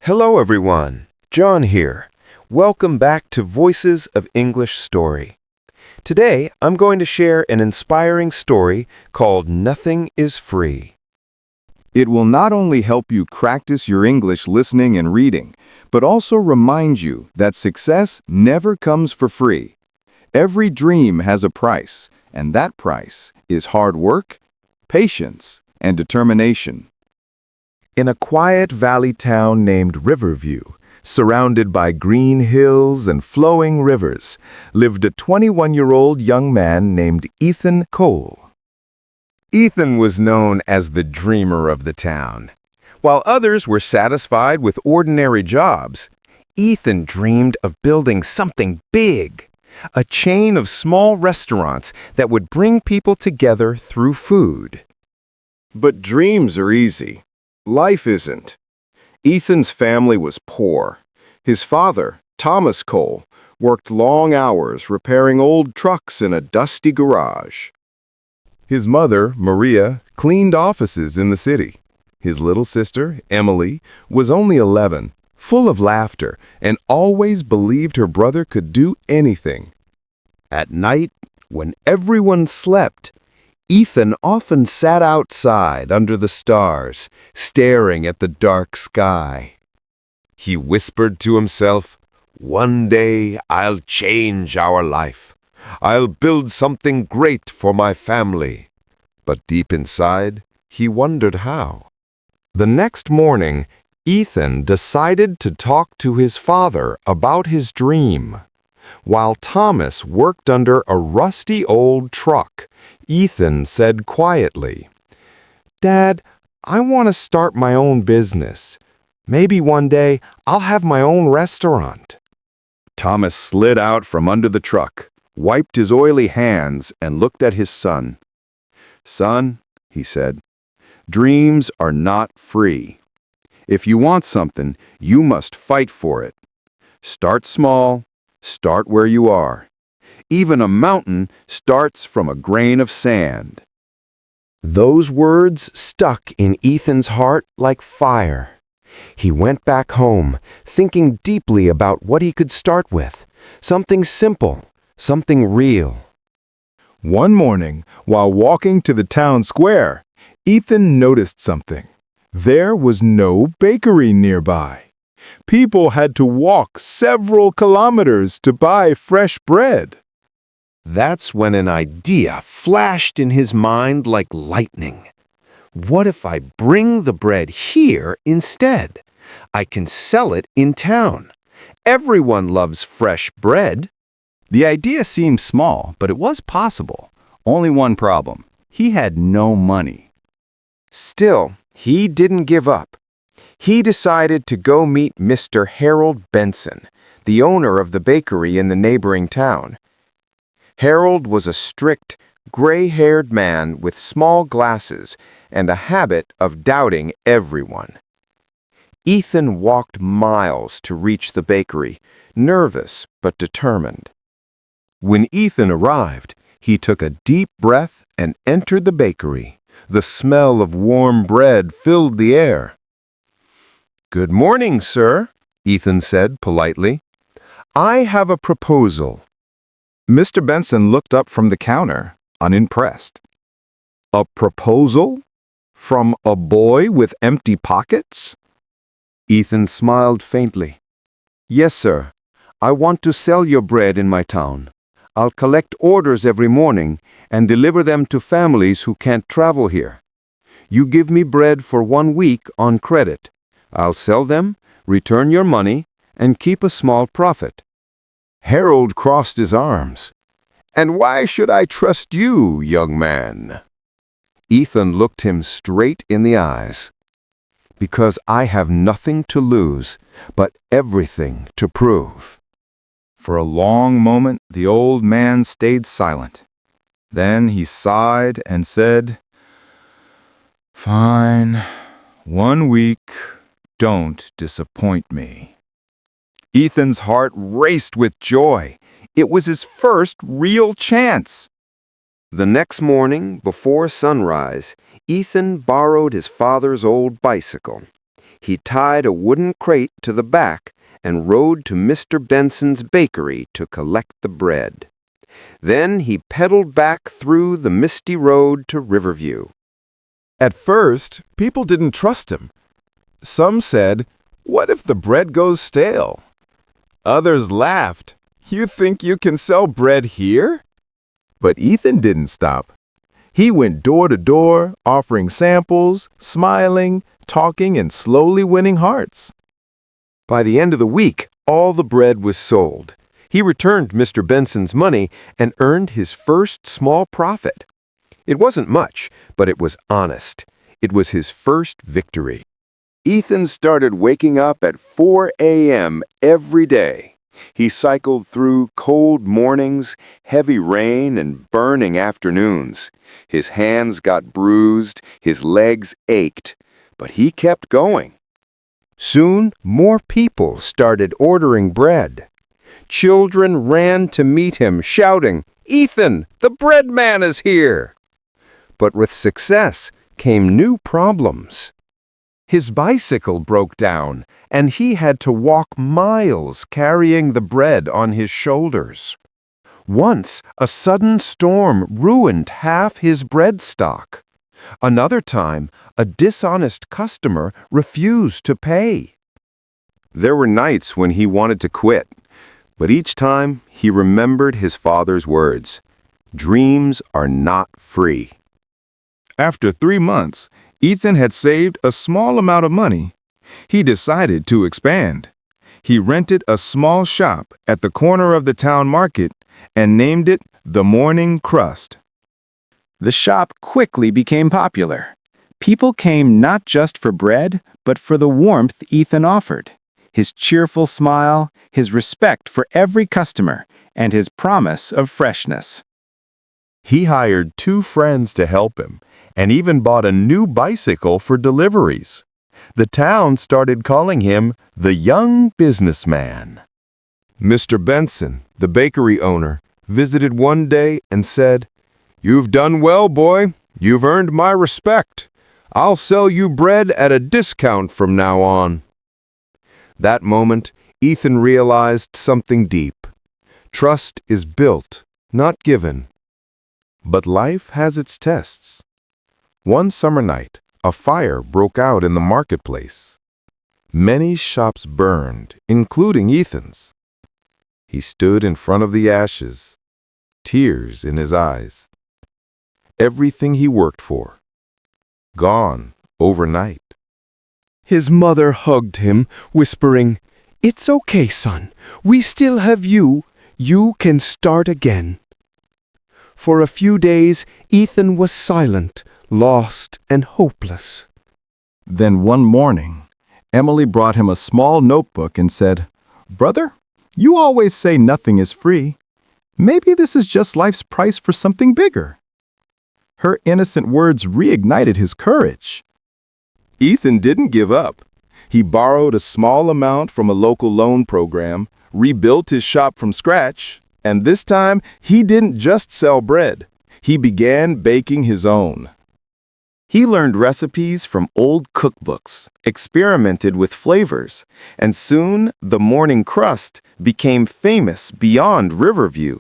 Hello everyone, John here. Welcome back to Voices of English Story. Today, I'm going to share an inspiring story called Nothing is Free. It will not only help you practice your English listening and reading, but also remind you that success never comes for free. Every dream has a price, and that price is hard work, patience, and determination. In a quiet valley town named Riverview, surrounded by green hills and flowing rivers, lived a 21-year-old young man named Ethan Cole. Ethan was known as the dreamer of the town. While others were satisfied with ordinary jobs, Ethan dreamed of building something big, a chain of small restaurants that would bring people together through food. But dreams are easy. Life isn't. Ethan's family was poor. His father, Thomas Cole, worked long hours repairing old trucks in a dusty garage. His mother, Maria, cleaned offices in the city. His little sister, Emily, was only 11, full of laughter, and always believed her brother could do anything. At night, when everyone slept, Ethan often sat outside under the stars, staring at the dark sky. He whispered to himself, "One day I'll change our life. I'll build something great for my family." But deep inside, he wondered how. The next morning, Ethan decided to talk to his father about his dream. While Thomas worked under a rusty old truck, Ethan said quietly, "Dad, I want to start my own business. Maybe one day I'll have my own restaurant." Thomas slid out from under the truck, wiped his oily hands, and looked at his son. "Son," he said, "dreams are not free. If you want something, you must fight for it. Start small. Start where you are. Even a mountain starts from a grain of sand." Those words stuck in Ethan's heart like fire. He went back home, thinking deeply about what he could start with. Something simple, something real. One morning, while walking to the town square, Ethan noticed something. There was no bakery nearby. People had to walk several kilometers to buy fresh bread. That's when an idea flashed in his mind like lightning. What if I bring the bread here instead? I can sell it in town. Everyone loves fresh bread. The idea seemed small, but it was possible. Only one problem. He had no money. Still, he didn't give up. He decided to go meet Mr. Harold Benson, the owner of the bakery in the neighboring town. Harold was a strict, gray-haired man with small glasses and a habit of doubting everyone. Ethan walked miles to reach the bakery, nervous but determined. When Ethan arrived, he took a deep breath and entered the bakery. The smell of warm bread filled the air. "Good morning, sir," Ethan said politely. "I have a proposal." Mr. Benson looked up from the counter, unimpressed. "A proposal? From a boy with empty pockets?" Ethan smiled faintly. "Yes, sir. I want to sell your bread in my town. I'll collect orders every morning and deliver them to families who can't travel here. You give me bread for 1 week on credit. I'll sell them, return your money, and keep a small profit." Harold crossed his arms. "And why should I trust you, young man?" Ethan looked him straight in the eyes. "Because I have nothing to lose, but everything to prove." For a long moment, the old man stayed silent. Then he sighed and said, "Fine. 1 week. Don't disappoint me." Ethan's heart raced with joy. It was his first real chance. The next morning, before sunrise, Ethan borrowed his father's old bicycle. He tied a wooden crate to the back and rode to Mr. Benson's bakery to collect the bread. Then he pedaled back through the misty road to Riverview. At first, people didn't trust him. Some said, "What if the bread goes stale?" Others laughed, "You think you can sell bread here?" But Ethan didn't stop. He went door to door, offering samples, smiling, talking, and slowly winning hearts. By the end of the week, all the bread was sold. He returned Mr. Benson's money and earned his first small profit. It wasn't much, but it was honest. It was his first victory. Ethan started waking up at 4 a.m. every day. He cycled through cold mornings, heavy rain, and burning afternoons. His hands got bruised, his legs ached, but he kept going. Soon, more people started ordering bread. Children ran to meet him, shouting, "Ethan, the bread man is here!" But with success came new problems. His bicycle broke down, and he had to walk miles carrying the bread on his shoulders. Once, a sudden storm ruined half his bread stock. Another time, a dishonest customer refused to pay. There were nights when he wanted to quit, but each time he remembered his father's words, "Dreams are not free." After 3 months, Ethan had saved a small amount of money. He decided to expand. He rented a small shop at the corner of the town market and named it the Morning Crust. The shop quickly became popular. People came not just for bread, but for the warmth Ethan offered, his cheerful smile, his respect for every customer, and his promise of freshness. He hired 2 friends to help him and even bought a new bicycle for deliveries. The town started calling him the young businessman. Mr. Benson, the bakery owner, visited one day and said, "You've done well, boy. You've earned my respect. I'll sell you bread at a discount from now on." That moment, Ethan realized something deep. Trust is built, not given. But life has its tests. One summer night, a fire broke out in the marketplace. Many shops burned, including Ethan's. He stood in front of the ashes, tears in his eyes. Everything he worked for, gone overnight. His mother hugged him, whispering, "It's okay, son. We still have you. You can start again." For a few days, Ethan was silent, lost, and hopeless. Then one morning, Emily brought him a small notebook and said, "Brother, you always say nothing is free. Maybe this is just life's price for something bigger." Her innocent words reignited his courage. Ethan didn't give up. He borrowed a small amount from a local loan program, rebuilt his shop from scratch, and this time he didn't just sell bread. He began baking his own. He learned recipes from old cookbooks, experimented with flavors, and soon the Morning Crust became famous beyond Riverview.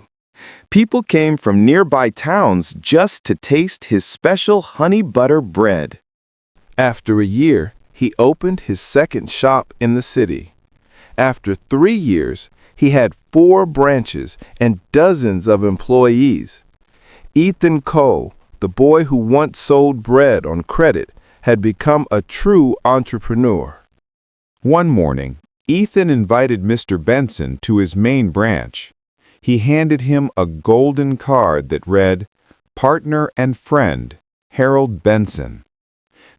People came from nearby towns just to taste his special honey butter bread. After a year, he opened his second shop in the city. After 3 years, he had 4 branches and dozens of employees. Ethan Coe, the boy who once sold bread on credit, had become a true entrepreneur. One morning, Ethan invited Mr. Benson to his main branch. He handed him a golden card that read, "Partner and Friend, Harold Benson."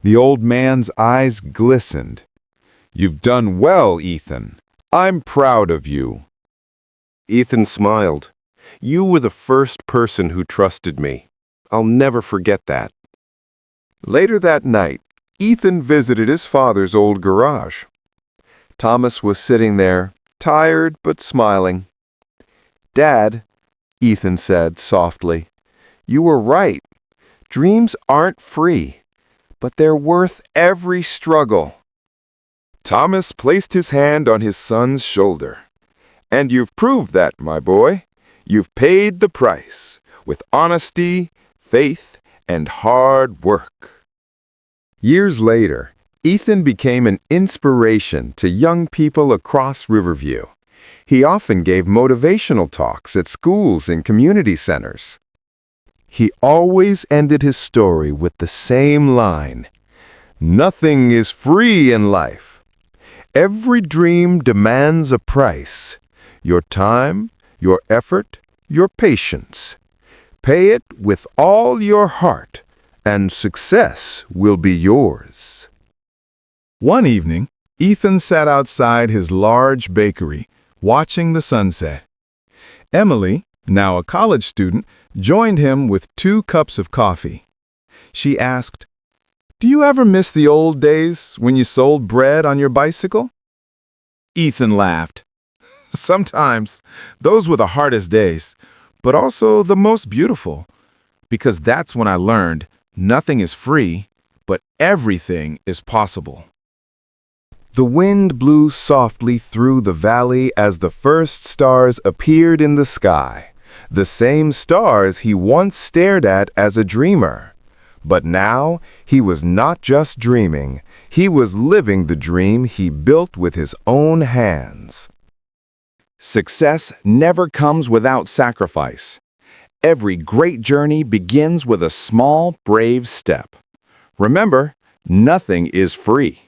The old man's eyes glistened. "You've done well, Ethan. I'm proud of you." Ethan smiled. "You were the first person who trusted me. I'll never forget that." Later that night, Ethan visited his father's old garage. Thomas was sitting there, tired but smiling. "Dad," Ethan said softly, "you were right. Dreams aren't free, but they're worth every struggle." Thomas placed his hand on his son's shoulder. "And you've proved that, my boy. You've paid the price with honesty, faith, and hard work." Years later, Ethan became an inspiration to young people across Riverview. He often gave motivational talks at schools and community centers. He always ended his story with the same line: "Nothing is free in life. Every dream demands a price. Your time, your effort, your patience. Pay it with all your heart, and success will be yours." One evening, Ethan sat outside his large bakery, watching the sunset. Emily, now a college student, joined him with 2 cups of coffee. She asked, "Do you ever miss the old days when you sold bread on your bicycle?" Ethan laughed. "Sometimes. Those were the hardest days, but also the most beautiful. Because that's when I learned nothing is free, but everything is possible." The wind blew softly through the valley as the first stars appeared in the sky, the same stars he once stared at as a dreamer. But now he was not just dreaming, he was living the dream he built with his own hands. Success never comes without sacrifice. Every great journey begins with a small, brave step. Remember, nothing is free.